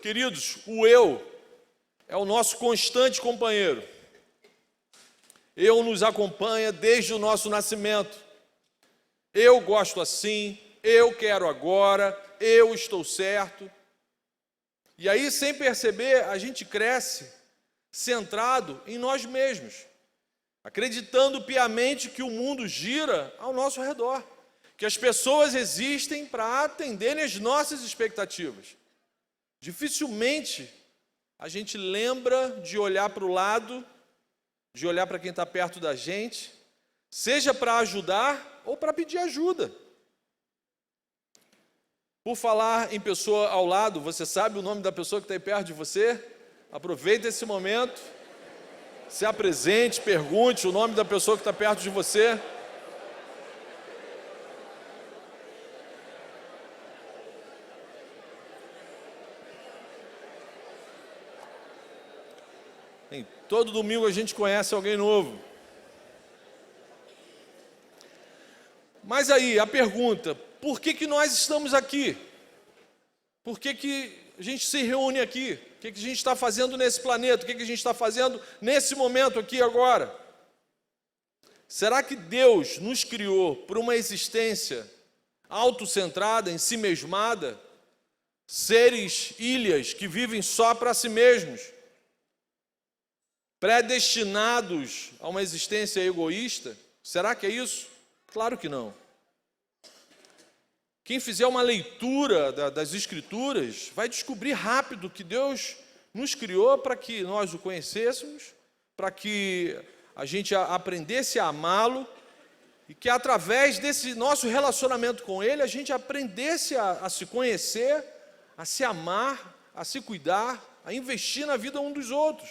Queridos, o eu é o nosso constante companheiro. Eu nos acompanha desde o nosso nascimento. Eu gosto assim, eu quero agora, eu estou certo. E aí, sem perceber, a gente cresce centrado em nós mesmos, acreditando piamente que o mundo gira ao nosso redor, que as pessoas existem para atenderem as nossas expectativas. Dificilmente a gente lembra de olhar para o lado, de olhar para quem está perto da gente, seja para ajudar ou para pedir ajuda. Por falar em pessoa ao lado, você sabe o nome da pessoa que está aí perto de você? Aproveite esse momento, se apresente, pergunte o nome da pessoa que está perto de você. Todo domingo a gente conhece alguém novo. Mas aí, a pergunta, por que nós estamos aqui? Por que a gente se reúne aqui? O que a gente está fazendo nesse planeta? O que a gente está fazendo nesse momento aqui agora? Será que Deus nos criou para uma existência autocentrada, em si mesmada? Seres, ilhas que vivem só para si mesmos? Predestinados a uma existência egoísta? Será que é isso? Claro que não. Quem fizer uma leitura das Escrituras vai descobrir rápido que Deus nos criou para que nós o conhecêssemos, para que a gente aprendesse a amá-lo e que através desse nosso relacionamento com Ele a gente aprendesse a se conhecer, a se amar, a se cuidar, a investir na vida um dos outros.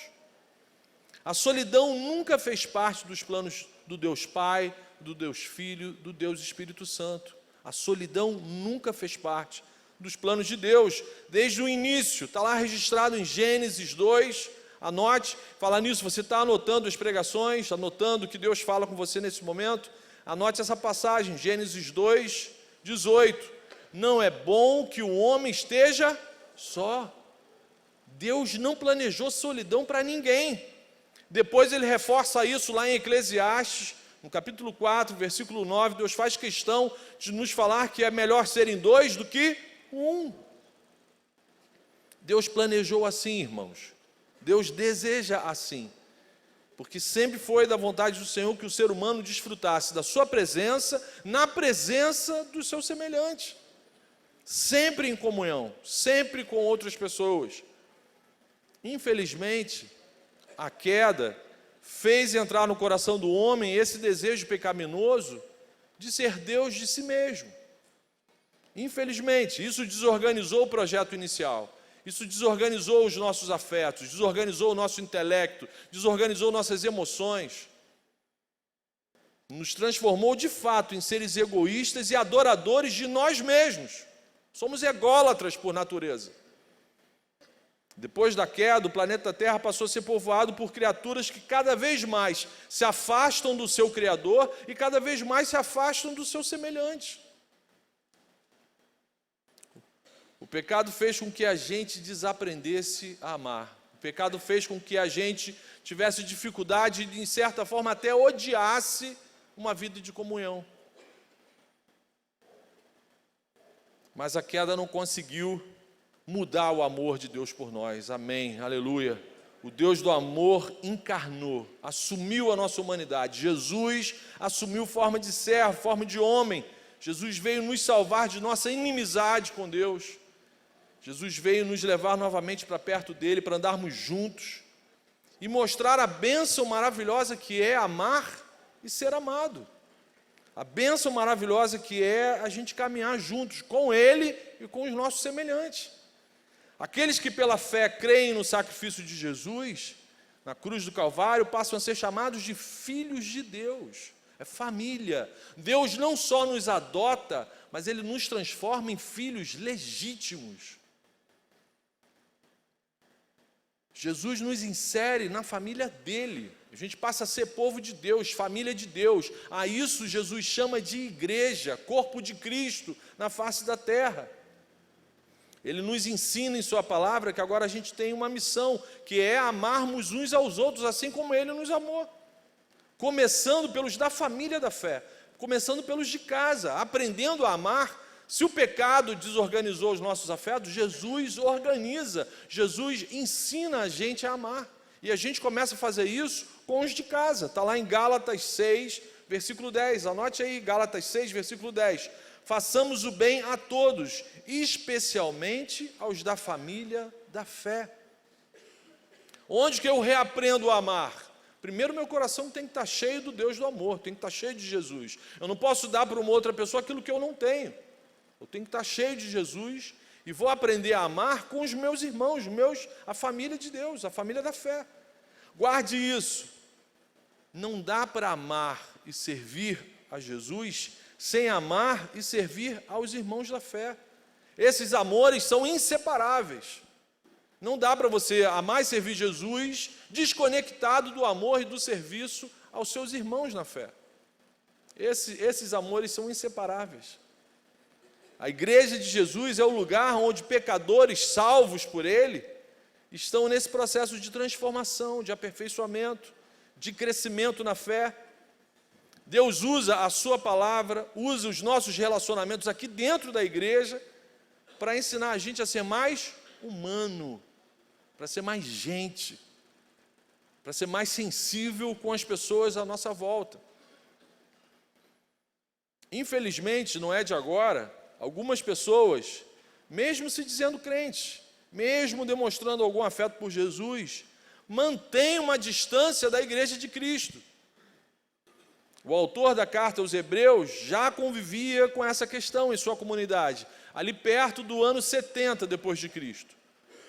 A solidão nunca fez parte dos planos do Deus Pai, do Deus Filho, do Deus Espírito Santo. A solidão nunca fez parte dos planos de Deus, desde o início. Está lá registrado em Gênesis 2, anote. Falar nisso, você está anotando as pregações, anotando o que Deus fala com você nesse momento? Anote essa passagem, Gênesis 2, 18. Não é bom que o homem esteja só. Deus não planejou solidão para ninguém. Depois ele reforça isso lá em Eclesiastes, no capítulo 4, versículo 9, Deus faz questão de nos falar que é melhor serem dois do que um. Deus planejou assim, irmãos. Deus deseja assim. Porque sempre foi da vontade do Senhor que o ser humano desfrutasse da sua presença, na presença dos seus semelhantes. Sempre em comunhão, sempre com outras pessoas. Infelizmente, a queda fez entrar no coração do homem esse desejo pecaminoso de ser Deus de si mesmo. Infelizmente, isso desorganizou o projeto inicial. Isso desorganizou os nossos afetos, desorganizou o nosso intelecto, desorganizou nossas emoções. Nos transformou de fato em seres egoístas e adoradores de nós mesmos. Somos ególatras por natureza. Depois da queda, o planeta Terra passou a ser povoado por criaturas que cada vez mais se afastam do seu Criador e cada vez mais se afastam do seu semelhante. O pecado fez com que a gente desaprendesse a amar. O pecado fez com que a gente tivesse dificuldade de, em certa forma, até odiasse uma vida de comunhão. Mas a queda não conseguiu mudar o amor de Deus por nós. Amém, aleluia. O Deus do amor encarnou, assumiu a nossa humanidade. Jesus assumiu forma de servo, forma de homem. Jesus veio nos salvar de nossa inimizade com Deus. Jesus veio nos levar novamente para perto dele, para andarmos juntos e mostrar a bênção maravilhosa que é amar e ser amado. A bênção maravilhosa que é a gente caminhar juntos com ele e com os nossos semelhantes. Aqueles que pela fé creem no sacrifício de Jesus, na cruz do Calvário, passam a ser chamados de filhos de Deus. É família. Deus não só nos adota, mas Ele nos transforma em filhos legítimos. Jesus nos insere na família dele. A gente passa a ser povo de Deus, família de Deus. A isso Jesus chama de igreja, corpo de Cristo na face da terra. Ele nos ensina em sua palavra que agora a gente tem uma missão, que é amarmos uns aos outros, assim como Ele nos amou. Começando pelos da família da fé, começando pelos de casa, aprendendo a amar. Se o pecado desorganizou os nossos afetos, Jesus organiza, Jesus ensina a gente a amar. E a gente começa a fazer isso com os de casa. Está lá em Gálatas 6, versículo 10. Anote aí, Gálatas 6, versículo 10. Façamos o bem a todos, especialmente aos da família da fé. Onde que eu reaprendo a amar? Primeiro, meu coração tem que estar cheio do Deus do amor, tem que estar cheio de Jesus. Eu não posso dar para uma outra pessoa aquilo que eu não tenho. Eu tenho que estar cheio de Jesus e vou aprender a amar com os meus irmãos, a família de Deus, a família da fé. Guarde isso. Não dá para amar e servir a Jesus sem amar e servir aos irmãos da fé. Esses amores são inseparáveis. Não dá para você amar e servir Jesus desconectado do amor e do serviço aos seus irmãos na fé. Esses amores são inseparáveis. A igreja de Jesus é o lugar onde pecadores salvos por Ele estão nesse processo de transformação, de aperfeiçoamento, de crescimento na fé. Deus usa a sua palavra, usa os nossos relacionamentos aqui dentro da igreja para ensinar a gente a ser mais humano, para ser mais gente, para ser mais sensível com as pessoas à nossa volta. Infelizmente, não é de agora, algumas pessoas, mesmo se dizendo crentes, mesmo demonstrando algum afeto por Jesus, mantêm uma distância da igreja de Cristo. O autor da carta aos Hebreus já convivia com essa questão em sua comunidade, ali perto do ano 70 depois de Cristo.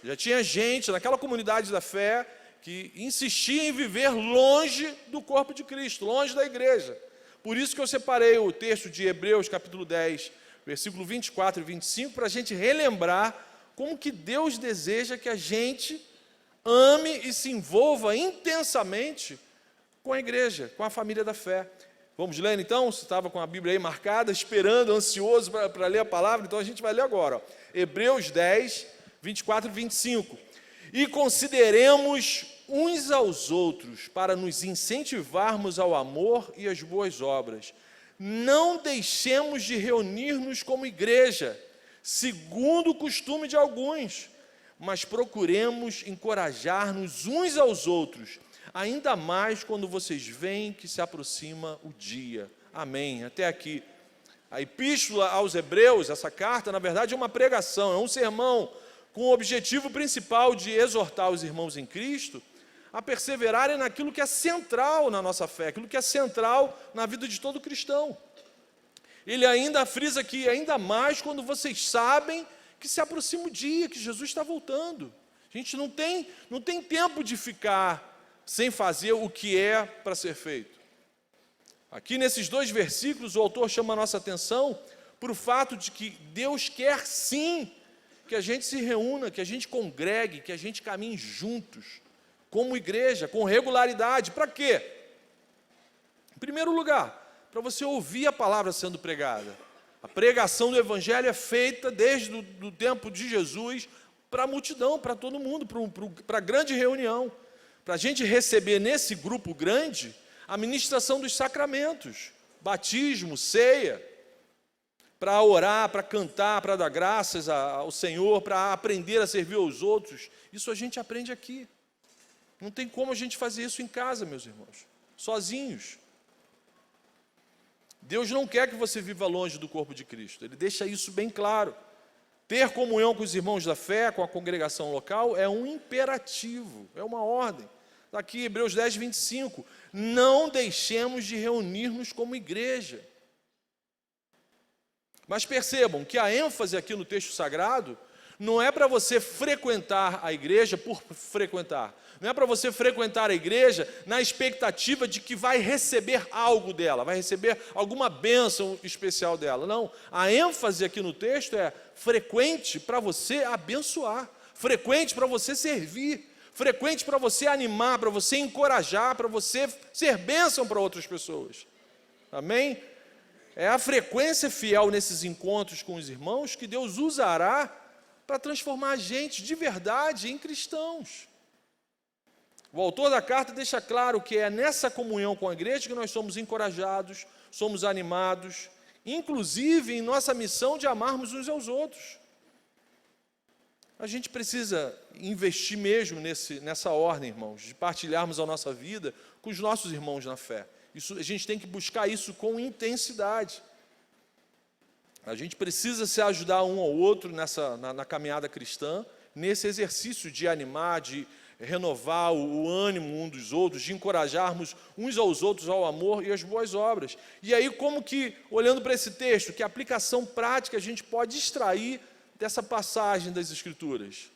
Já tinha gente naquela comunidade da fé que insistia em viver longe do corpo de Cristo, longe da igreja. Por isso que eu separei o texto de Hebreus, capítulo 10, versículo 24 e 25, para a gente relembrar como que Deus deseja que a gente ame e se envolva intensamente com a igreja, com a família da fé. Vamos ler então? Você estava com a Bíblia aí marcada, esperando, ansioso para ler a palavra, então a gente vai ler agora. Ó. Hebreus 10, 24 e 25. E consideremos uns aos outros para nos incentivarmos ao amor e às boas obras. Não deixemos de reunir-nos como igreja, segundo o costume de alguns, mas procuremos encorajar-nos uns aos outros, ainda mais quando vocês veem que se aproxima o dia. Amém. Até aqui. A epístola aos Hebreus, essa carta, na verdade, é uma pregação, é um sermão com o objetivo principal de exortar os irmãos em Cristo a perseverarem naquilo que é central na nossa fé, aquilo que é central na vida de todo cristão. Ele ainda frisa aqui, ainda mais quando vocês sabem que se aproxima o dia, que Jesus está voltando. A gente não tem tempo de ficar sem fazer o que é para ser feito. Aqui nesses 2 versículos, o autor chama a nossa atenção para o fato de que Deus quer sim que a gente se reúna, que a gente congregue, que a gente caminhe juntos, como igreja, com regularidade. Para quê? Em primeiro lugar, para você ouvir a palavra sendo pregada. A pregação do Evangelho é feita desde o tempo de Jesus para a multidão, para todo mundo, para a grande reunião. Para a gente receber nesse grupo grande a ministração dos sacramentos, batismo, ceia, para orar, para cantar, para dar graças ao Senhor, para aprender a servir aos outros. Isso a gente aprende aqui. Não tem como a gente fazer isso em casa, meus irmãos, sozinhos. Deus não quer que você viva longe do corpo de Cristo. Ele deixa isso bem claro. Ter comunhão com os irmãos da fé, com a congregação local, é um imperativo, é uma ordem. Está aqui, Hebreus 10, 25. Não deixemos de reunir-nos como igreja. Mas percebam que a ênfase aqui no texto sagrado não é para você frequentar a igreja por frequentar. Não é para você frequentar a igreja na expectativa de que vai receber algo dela, vai receber alguma bênção especial dela. Não, a ênfase aqui no texto é frequente para você abençoar, frequente para você servir, frequente para você animar, para você encorajar, para você ser bênção para outras pessoas. Amém? É a frequência fiel nesses encontros com os irmãos que Deus usará para transformar a gente de verdade em cristãos. O autor da carta deixa claro que é nessa comunhão com a igreja que nós somos encorajados, somos animados, inclusive em nossa missão de amarmos uns aos outros. A gente precisa investir mesmo nessa ordem, irmãos, de partilharmos a nossa vida com os nossos irmãos na fé. A gente tem que buscar isso com intensidade. A gente precisa se ajudar um ao outro na caminhada cristã, nesse exercício de animar, de renovar o ânimo um dos outros, de encorajarmos uns aos outros ao amor e às boas obras. E aí, como que, olhando para esse texto, que aplicação prática a gente pode extrair dessa passagem das Escrituras?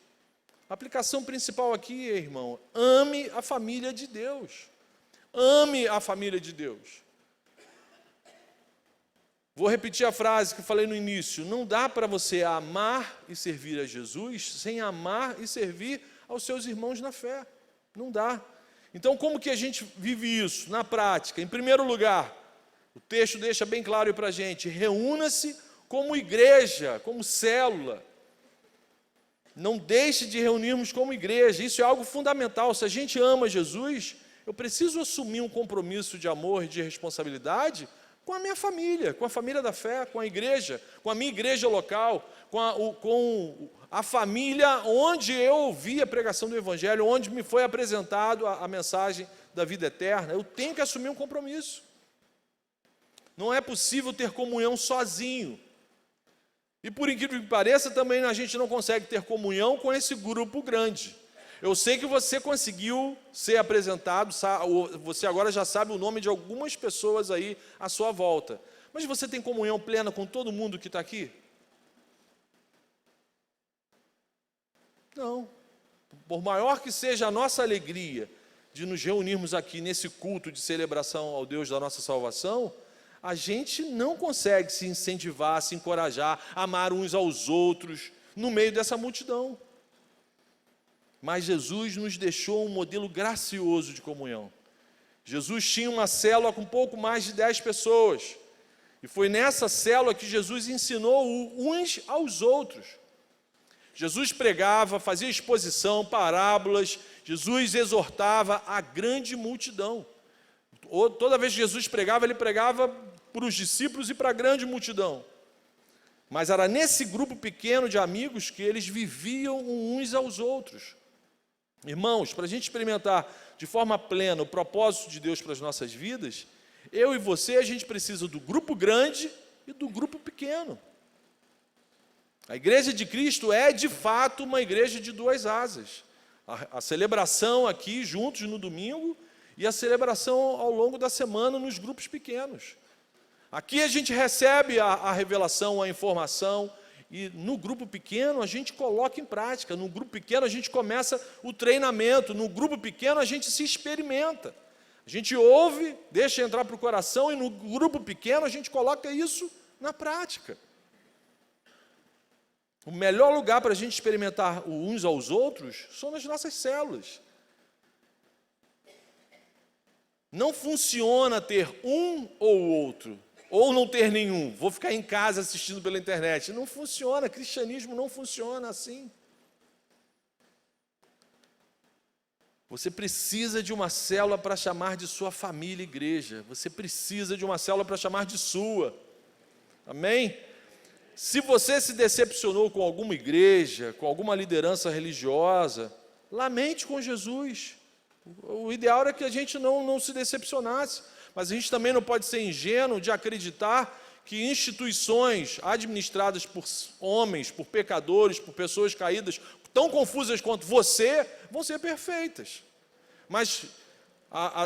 A aplicação principal aqui, irmão, ame a família de Deus. Ame a família de Deus. Vou repetir a frase que eu falei no início. Não dá para você amar e servir a Jesus sem amar e servir aos seus irmãos na fé. Não dá. Então, como que a gente vive isso na prática? Em primeiro lugar, o texto deixa bem claro para a gente: reúna-se como igreja, como célula. Não deixe de reunirmos como igreja. Isso é algo fundamental. Se a gente ama Jesus, eu preciso assumir um compromisso de amor e de responsabilidade com a minha família, com a família da fé, com a igreja, com a minha igreja local, com a família onde eu ouvi a pregação do Evangelho, onde me foi apresentado a mensagem da vida eterna. Eu tenho que assumir um compromisso. Não é possível ter comunhão sozinho. E por incrível que pareça, também a gente não consegue ter comunhão com esse grupo grande. Eu sei que você conseguiu ser apresentado, você agora já sabe o nome de algumas pessoas aí à sua volta. Mas você tem comunhão plena com todo mundo que está aqui? Não. Por maior que seja a nossa alegria de nos reunirmos aqui nesse culto de celebração ao Deus da nossa salvação, a gente não consegue se incentivar, se encorajar, amar uns aos outros no meio dessa multidão. Mas Jesus nos deixou um modelo gracioso de comunhão. Jesus tinha uma célula com pouco mais de 10 pessoas. E foi nessa célula que Jesus ensinou uns aos outros. Jesus pregava, fazia exposição, parábolas. Jesus exortava a grande multidão. Toda vez que Jesus pregava, ele pregava para os discípulos e para a grande multidão. Mas era nesse grupo pequeno de amigos que eles viviam uns aos outros. Irmãos, para a gente experimentar de forma plena o propósito de Deus para as nossas vidas, eu e você, a gente precisa do grupo grande e do grupo pequeno. A igreja de Cristo é, de fato, uma igreja de duas asas. A celebração aqui, juntos no domingo, e a celebração ao longo da semana nos grupos pequenos. Aqui a gente recebe a revelação, a informação, e no grupo pequeno a gente coloca em prática. No grupo pequeno a gente começa o treinamento. No grupo pequeno a gente se experimenta. A gente ouve, deixa entrar para o coração, e no grupo pequeno a gente coloca isso na prática. O melhor lugar para a gente experimentar uns aos outros são nas nossas células. Não funciona ter um ou outro, ou não ter nenhum. Vou ficar em casa assistindo pela internet. Não funciona, cristianismo não funciona assim. Você precisa de uma célula para chamar de sua família e igreja. Você precisa de uma célula para chamar de sua. Amém? Se você se decepcionou com alguma igreja, com alguma liderança religiosa, lamente com Jesus. O ideal era que a gente não se decepcionasse, mas a gente também não pode ser ingênuo de acreditar que instituições administradas por homens, por pecadores, por pessoas caídas, tão confusas quanto você, vão ser perfeitas. Mas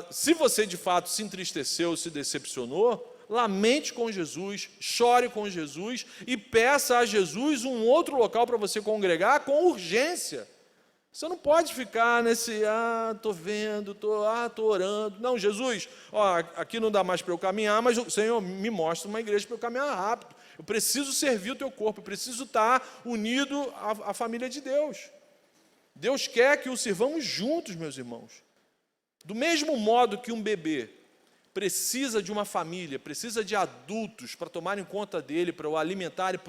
se você de fato se entristeceu, se decepcionou, lamente com Jesus, chore com Jesus e peça a Jesus um outro local para você congregar com urgência. Você não pode ficar nesse, estou vendo, estou orando. Não, Jesus, aqui não dá mais para eu caminhar, mas o Senhor me mostra uma igreja para eu caminhar rápido. Eu preciso servir o teu corpo, eu preciso estar unido à família de Deus. Deus quer que o sirvamos juntos, meus irmãos. Do mesmo modo que um bebê precisa de uma família, precisa de adultos para tomarem conta dele, para o alimentarem,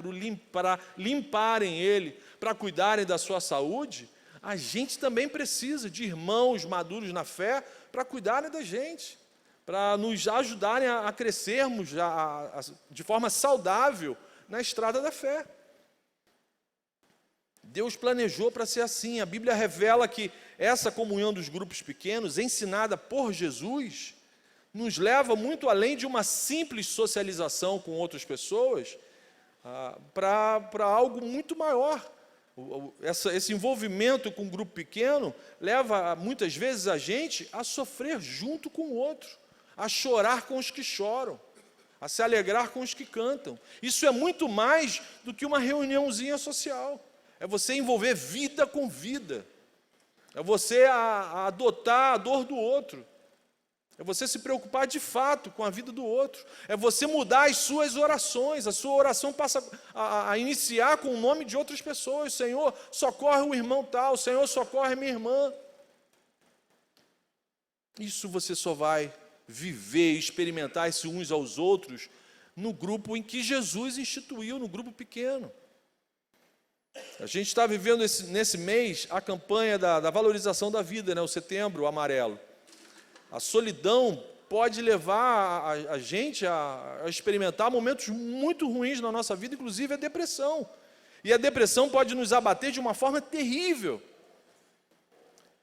para limparem ele, para cuidarem da sua saúde, a gente também precisa de irmãos maduros na fé para cuidarem da gente, para nos ajudarem a crescermos de forma saudável na estrada da fé. Deus planejou para ser assim. A Bíblia revela que essa comunhão dos grupos pequenos, ensinada por Jesus, nos leva muito além de uma simples socialização com outras pessoas, para algo muito maior. Esse envolvimento com um grupo pequeno leva, muitas vezes, a gente a sofrer junto com o outro, a chorar com os que choram, a se alegrar com os que cantam. Isso é muito mais do que uma reuniãozinha social. É você envolver vida com vida. É você a adotar a dor do outro. É você se preocupar de fato com a vida do outro. É você mudar as suas orações. A sua oração passa a iniciar com o nome de outras pessoas. Senhor, socorre o irmão tal. Senhor, socorre a minha irmã. Isso você só vai viver, experimentar-se uns aos outros no grupo em que Jesus instituiu, no grupo pequeno. A gente está vivendo nesse mês a campanha da valorização da vida, né? O Setembro Amarelo. A solidão pode levar a gente a experimentar momentos muito ruins na nossa vida, inclusive a depressão. E a depressão pode nos abater de uma forma terrível.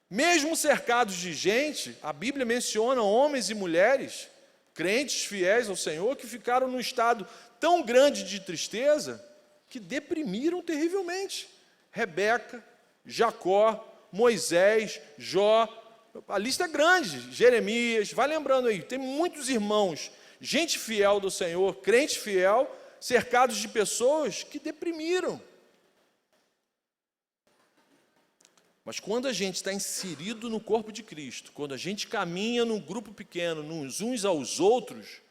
Mesmo cercados de gente, a Bíblia menciona homens e mulheres, crentes fiéis ao Senhor, que ficaram num estado tão grande de tristeza que deprimiram terrivelmente. Rebeca, Jacó, Moisés, Jó, a lista é grande, Jeremias, vai lembrando aí, tem muitos irmãos, gente fiel do Senhor, crente fiel, cercados de pessoas que deprimiram. Mas quando a gente está inserido no corpo de Cristo, quando a gente caminha num grupo pequeno, uns aos outros,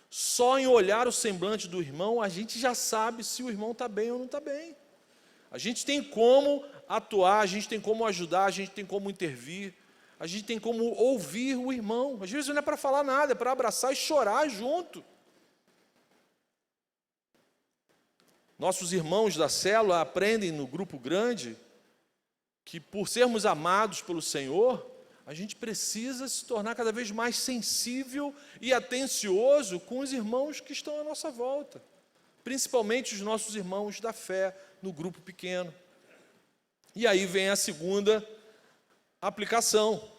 só em olhar o semblante do irmão, a gente já sabe se o irmão está bem ou não está bem. A gente tem como atuar, a gente tem como ajudar, a gente tem como intervir, a gente tem como ouvir o irmão. Às vezes não é para falar nada, é para abraçar e chorar junto. Nossos irmãos da célula aprendem no grupo grande que, por sermos amados pelo Senhor, a gente precisa se tornar cada vez mais sensível e atencioso com os irmãos que estão à nossa volta, principalmente os nossos irmãos da fé no grupo pequeno. E aí vem a segunda aplicação.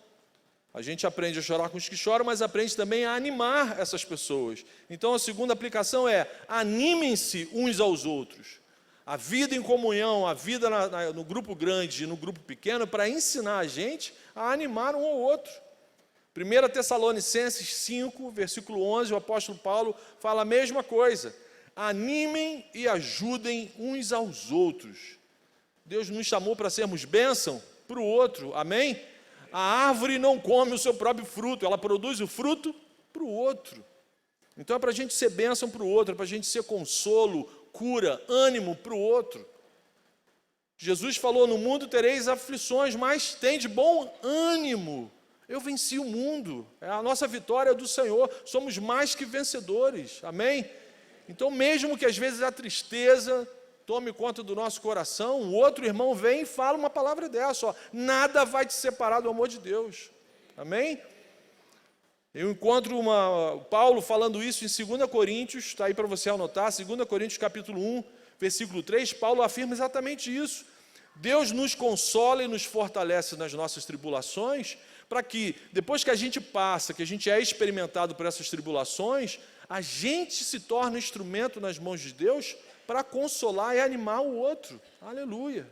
A gente aprende a chorar com os que choram, mas aprende também a animar essas pessoas. Então a segunda aplicação é: animem-se uns aos outros. A vida em comunhão, a vida no grupo grande e no grupo pequeno, para ensinar a gente a animar um ao outro. 1 Tessalonicenses 5, versículo 11, o apóstolo Paulo fala a mesma coisa. Animem e ajudem uns aos outros. Deus nos chamou para sermos bênção para o outro, amém? A árvore não come o seu próprio fruto, ela produz o fruto para o outro. Então é para a gente ser bênção para o outro, é para a gente ser consolo, cura, ânimo para o outro. Jesus falou: no mundo tereis aflições, mas tende bom ânimo. Eu venci o mundo, a nossa vitória é do Senhor, somos mais que vencedores, amém? Então mesmo que às vezes a tristeza tome conta do nosso coração, o outro irmão vem e fala uma palavra dessa, ó: nada vai te separar do amor de Deus, amém? Eu encontro Paulo falando isso em 2 Coríntios, está aí para você anotar, 2 Coríntios capítulo 1, versículo 3, Paulo afirma exatamente isso. Deus nos consola e nos fortalece nas nossas tribulações, para que, depois que a gente passa, que a gente é experimentado por essas tribulações, a gente se torna instrumento nas mãos de Deus para consolar e animar o outro. Aleluia.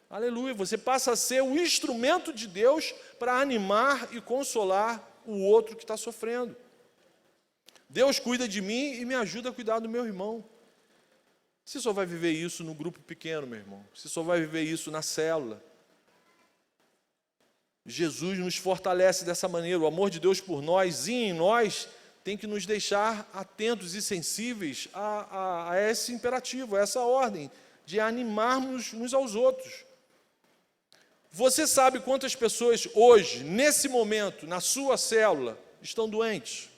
Aleluia. Você passa a ser o instrumento de Deus para animar e consolar o outro que está sofrendo. Deus cuida de mim e me ajuda a cuidar do meu irmão. Você só vai viver isso no grupo pequeno, meu irmão. Você só vai viver isso na célula. Jesus nos fortalece dessa maneira. O amor de Deus por nós e em nós tem que nos deixar atentos e sensíveis a esse imperativo, a essa ordem de animarmos uns aos outros. Você sabe quantas pessoas hoje, nesse momento, na sua célula, estão doentes?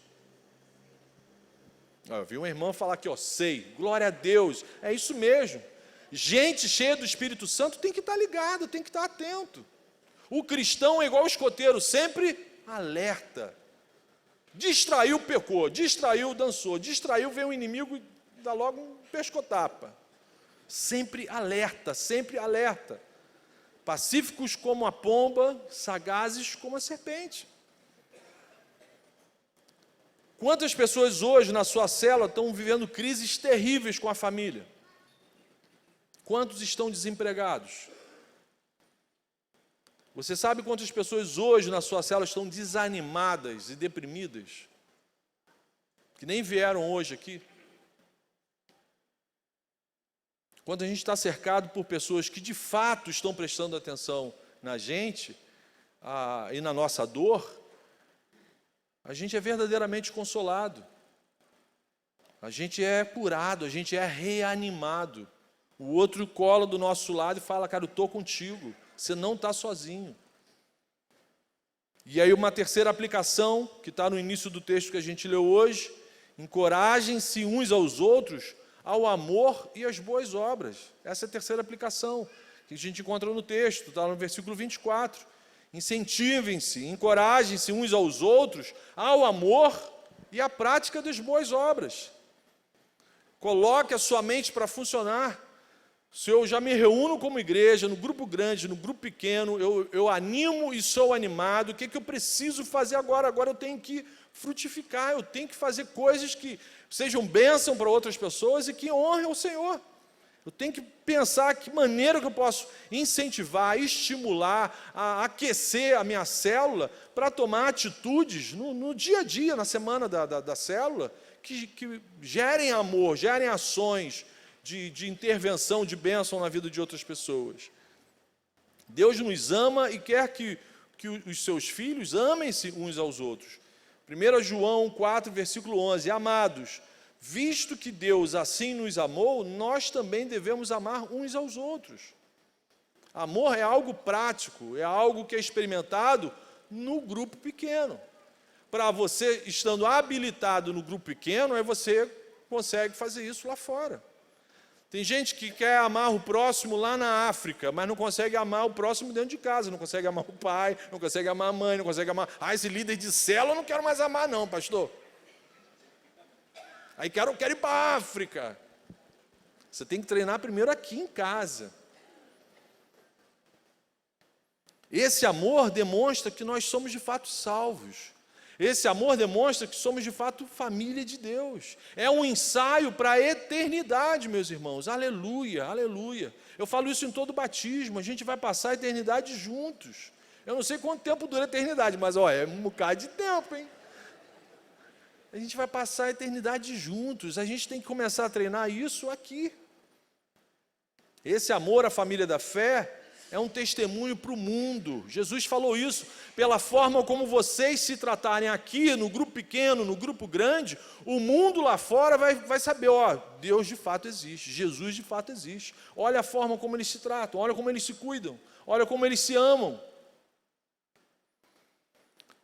Eu vi uma irmã falar aqui, ó, sei, glória a Deus, é isso mesmo. Gente cheia do Espírito Santo tem que estar ligado, tem que estar atento. O cristão é igual o escoteiro, sempre alerta. Distraiu, pecou, distraiu, dançou, distraiu, vem o inimigo e dá logo um pescotapa. Sempre alerta, sempre alerta. Pacíficos como a pomba, sagazes como a serpente. Quantas pessoas hoje na sua célula estão vivendo crises terríveis com a família? Quantos estão desempregados? Você sabe quantas pessoas hoje na sua célula estão desanimadas e deprimidas? Que nem vieram hoje aqui? Quando a gente está cercado por pessoas que de fato estão prestando atenção na gente e na nossa dor, a gente é verdadeiramente consolado. A gente é curado, a gente é reanimado. O outro cola do nosso lado e fala, cara, eu estou contigo, você não está sozinho. E aí uma terceira aplicação, que está no início do texto que a gente leu hoje, encorajem-se uns aos outros ao amor e às boas obras. Essa é a terceira aplicação que a gente encontra no texto, está no versículo 24. Incentivem-se, encorajem-se uns aos outros ao amor e à prática das boas obras. Coloque a sua mente para funcionar. Se eu já me reúno como igreja, no grupo grande, no grupo pequeno, eu animo e sou animado, o que eu preciso fazer agora? Agora eu tenho que frutificar, eu tenho que fazer coisas que sejam bênção para outras pessoas e que honrem o Senhor. Eu tenho que pensar que maneira que eu posso incentivar, estimular, aquecer a minha célula para tomar atitudes no dia a dia, na semana da célula, que gerem amor, gerem ações de intervenção, de bênção na vida de outras pessoas. Deus nos ama e quer que os seus filhos amem-se uns aos outros. 1 João 4, versículo 11, amados, visto que Deus assim nos amou, nós também devemos amar uns aos outros. Amor é algo prático, é algo que é experimentado no grupo pequeno. Para você, estando habilitado no grupo pequeno, aí você consegue fazer isso lá fora. Tem gente que quer amar o próximo lá na África, mas não consegue amar o próximo dentro de casa, não consegue amar o pai, não consegue amar a mãe, não consegue amar... esse líder de célula eu não quero mais amar não, pastor. Aí quero ir para a África. Você tem que treinar primeiro aqui em casa. Esse amor demonstra que nós somos de fato salvos. Esse amor demonstra que somos de fato família de Deus. É um ensaio para a eternidade, meus irmãos. Aleluia, aleluia. Eu falo isso em todo batismo, a gente vai passar a eternidade juntos. Eu não sei quanto tempo dura a eternidade, mas é um bocado de tempo, hein? A gente vai passar a eternidade juntos, a gente tem que começar a treinar isso aqui. Esse amor à família da fé é um testemunho para o mundo. Jesus falou isso, pela forma como vocês se tratarem aqui, no grupo pequeno, no grupo grande, o mundo lá fora vai saber, Deus de fato existe, Jesus de fato existe. Olha a forma como eles se tratam, olha como eles se cuidam, olha como eles se amam.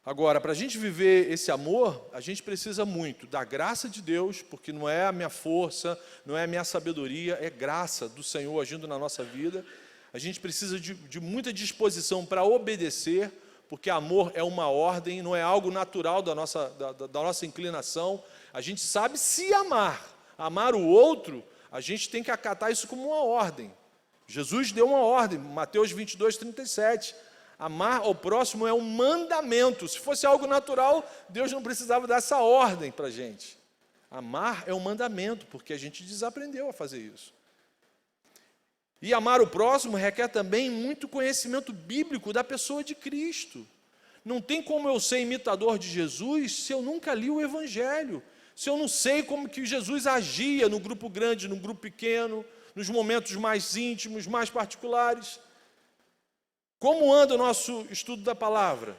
Agora, para a gente viver esse amor, a gente precisa muito da graça de Deus, porque não é a minha força, não é a minha sabedoria, é graça do Senhor agindo na nossa vida. A gente precisa de muita disposição para obedecer, porque amor é uma ordem, não é algo natural da nossa inclinação. A gente sabe se amar o outro, a gente tem que acatar isso como uma ordem. Jesus deu uma ordem, Mateus 22, 37. Amar ao próximo é um mandamento. Se fosse algo natural, Deus não precisava dar essa ordem para a gente. Amar é um mandamento, porque a gente desaprendeu a fazer isso. E amar o próximo requer também muito conhecimento bíblico da pessoa de Cristo. Não tem como eu ser imitador de Jesus se eu nunca li o Evangelho, se eu não sei como que Jesus agia no grupo grande, no grupo pequeno, nos momentos mais íntimos, mais particulares. Como anda o nosso estudo da palavra?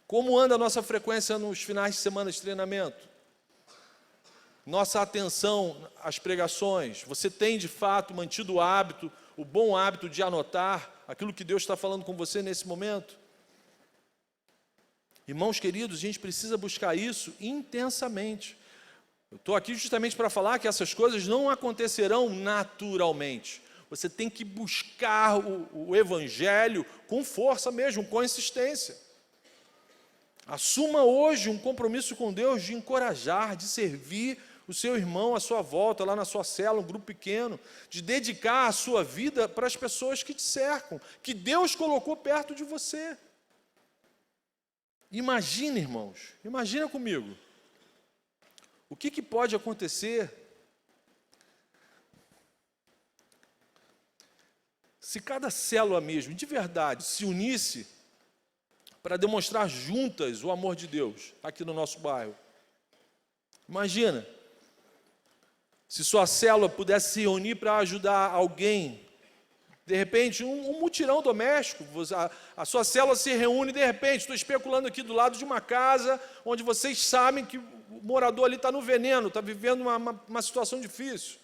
Como anda a nossa frequência nos finais de semana de treinamento? Nossa atenção às pregações? Você tem de fato mantido o hábito, o bom hábito de anotar aquilo que Deus está falando com você nesse momento? Irmãos queridos, a gente precisa buscar isso intensamente. Eu estou aqui justamente para falar que essas coisas não acontecerão naturalmente. Você tem que buscar o Evangelho com força mesmo, com insistência. Assuma hoje um compromisso com Deus de encorajar, de servir o seu irmão à sua volta, lá na sua cela, um grupo pequeno, de dedicar a sua vida para as pessoas que te cercam, que Deus colocou perto de você. Imagina, irmãos, imagina comigo. O que pode acontecer se cada célula mesmo, de verdade, se unisse para demonstrar juntas o amor de Deus aqui no nosso bairro? Imagina, se sua célula pudesse se reunir para ajudar alguém, de repente, um mutirão doméstico, a sua célula se reúne, de repente, estou especulando aqui do lado de uma casa, onde vocês sabem que o morador ali está no veneno, está vivendo uma situação difícil.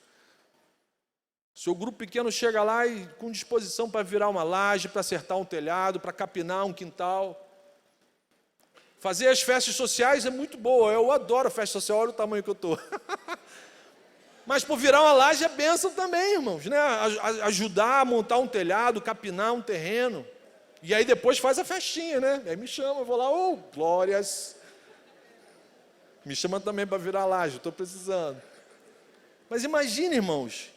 Seu grupo pequeno chega lá e com disposição para virar uma laje, para acertar um telhado, para capinar um quintal. Fazer as festas sociais é muito boa, eu adoro festa social, olha o tamanho que eu estou. Mas por virar uma laje é bênção também, irmãos, né? Ajudar a montar um telhado, capinar um terreno. E aí depois faz a festinha, né? Aí me chama, eu vou lá, glórias. Me chama também para virar laje, estou precisando. Mas imagine, irmãos,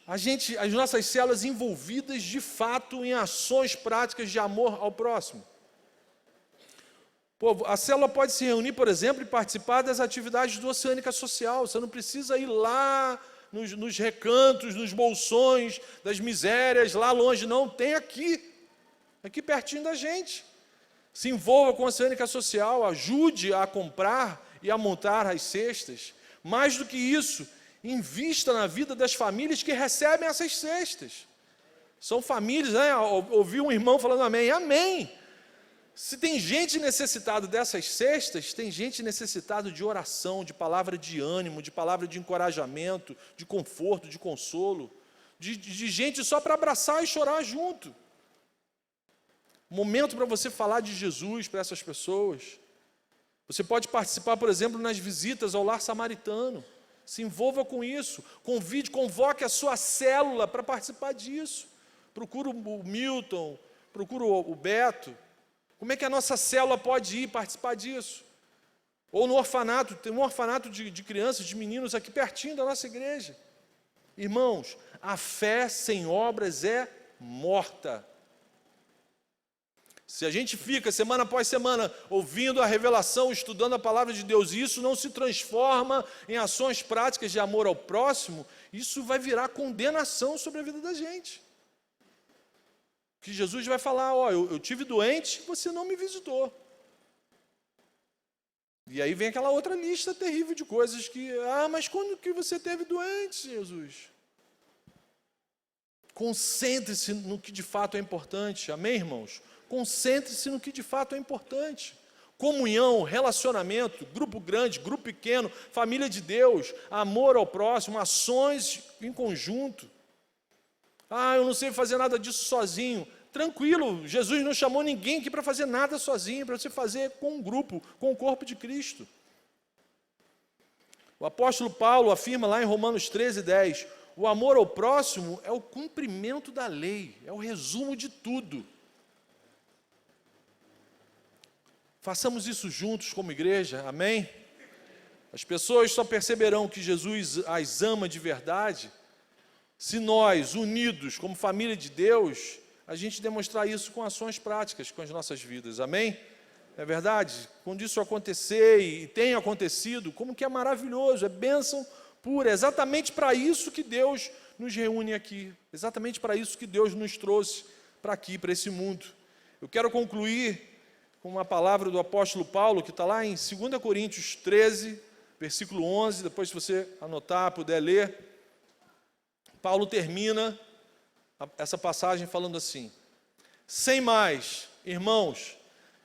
as nossas células envolvidas de fato em ações práticas de amor ao próximo. Pô, a célula pode se reunir, por exemplo, e participar das atividades do Oceânica Social. Você não precisa ir lá nos recantos, nos bolsões, das misérias, lá longe, não. Tem aqui pertinho da gente. Se envolva com a Oceânica Social, ajude a comprar e a montar as cestas. Mais do que isso, invista na vida das famílias que recebem essas cestas. São famílias, né? Ouvi um irmão falando amém. Amém! Se tem gente necessitada dessas cestas, tem gente necessitada de oração, de palavra de ânimo, de palavra de encorajamento, de conforto, de consolo, de gente só para abraçar e chorar junto. Momento para você falar de Jesus para essas pessoas. Você pode participar, por exemplo, nas visitas ao lar samaritano. Se envolva com isso. Convoque a sua célula para participar disso. Procura o Milton, procura o Beto. Como é que a nossa célula pode ir participar disso? Ou no orfanato, tem um orfanato de crianças, de meninos aqui pertinho da nossa igreja. Irmãos, a fé sem obras é morta. Se a gente fica semana após semana ouvindo a revelação, estudando a palavra de Deus, e isso não se transforma em ações práticas de amor ao próximo, isso vai virar condenação sobre a vida da gente. Que Jesus vai falar, eu tive doente, você não me visitou. E aí vem aquela outra lista terrível de coisas que, mas quando que você teve doente, Jesus? Concentre-se no que de fato é importante, amém, irmãos? Concentre-se no que de fato é importante. Comunhão, relacionamento, grupo grande, grupo pequeno, família de Deus, amor ao próximo, ações em conjunto. Eu não sei fazer nada disso sozinho. Tranquilo, Jesus não chamou ninguém aqui para fazer nada sozinho, para você fazer com um grupo, com o corpo de Cristo. O apóstolo Paulo afirma lá em Romanos 13:10, o amor ao próximo é o cumprimento da lei, é o resumo de tudo. Façamos isso juntos como igreja, amém? As pessoas só perceberão que Jesus as ama de verdade se nós, unidos como família de Deus, a gente demonstrar isso com ações práticas com as nossas vidas, amém? Não é verdade? Quando isso acontecer e tem acontecido, como que é maravilhoso, é bênção pura, é exatamente para isso que Deus nos reúne aqui, exatamente para isso que Deus nos trouxe para aqui, para esse mundo. Eu quero concluir com uma palavra do apóstolo Paulo, que está lá em 2 Coríntios 13, versículo 11, depois se você anotar, puder ler. Paulo termina essa passagem falando assim, sem mais, irmãos,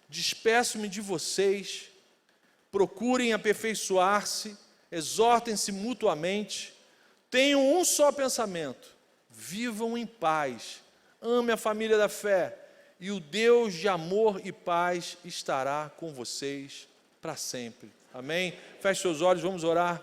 despeço-me de vocês, procurem aperfeiçoar-se, exortem-se mutuamente, tenham um só pensamento, vivam em paz, ame a família da fé, e o Deus de amor e paz estará com vocês para sempre. Amém? Feche seus olhos, vamos orar.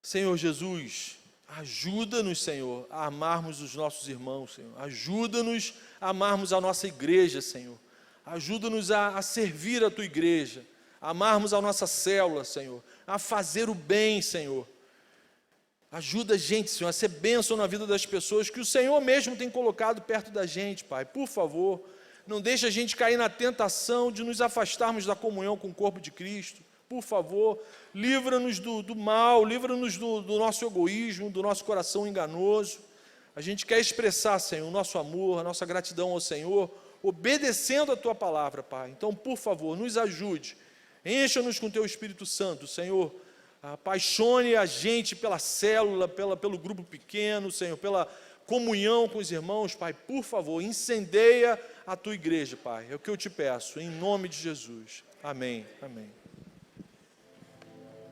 Senhor Jesus, ajuda-nos, Senhor, a amarmos os nossos irmãos, Senhor. Ajuda-nos a amarmos a nossa igreja, Senhor. Ajuda-nos a servir a Tua igreja, a amarmos a nossa célula, Senhor, a fazer o bem, Senhor. Ajuda a gente, Senhor, a ser bênção na vida das pessoas que o Senhor mesmo tem colocado perto da gente, Pai. Por favor, não deixe a gente cair na tentação de nos afastarmos da comunhão com o corpo de Cristo. Por favor, livra-nos do mal, livra-nos do nosso egoísmo, do nosso coração enganoso. A gente quer expressar, Senhor, o nosso amor, a nossa gratidão ao Senhor, obedecendo a Tua palavra, Pai. Então, por favor, nos ajude, encha-nos com Teu Espírito Santo, Senhor. Apaixone a gente pela célula, pelo grupo pequeno, Senhor, pela comunhão com os irmãos, Pai. Por favor, incendeia a Tua igreja, Pai. É o que eu te peço, em nome de Jesus. Amém. Amém.